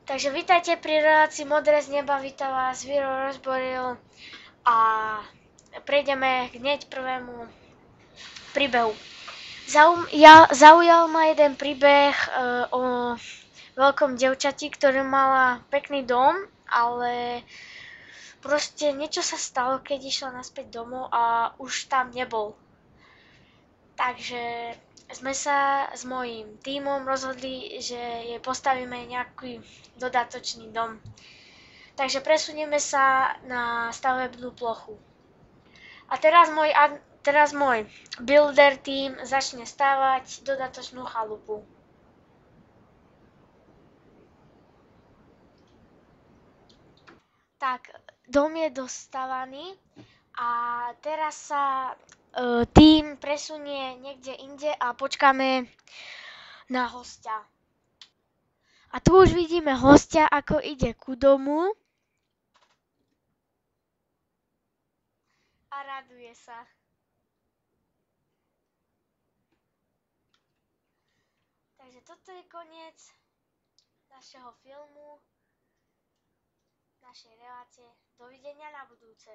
Takže vítajte pri relácii Modré z neba, víta vás Viro Rozboril a prejdeme hneď prvému príbehu. Zaujal ma jeden príbeh o veľkom devčati, ktoré mala pekný dom, ale proste niečo sa stalo, keď išla naspäť domov a už tam nebol. Takže sme sa s mojím tímom rozhodli, že jej postavíme nejaký dodatočný dom. Takže presunieme sa na stavebnú plochu. A teraz môj builder tým začne stavať dodatočnú chalupu. Tak, dom je dostávaný a teraz sa tým presunie niekde inde a počkáme na hostia. A tu už vidíme hostia, ako ide ku domu a raduje sa. Takže toto je koniec našeho filmu, našej relácie. Dovidenia na budúce.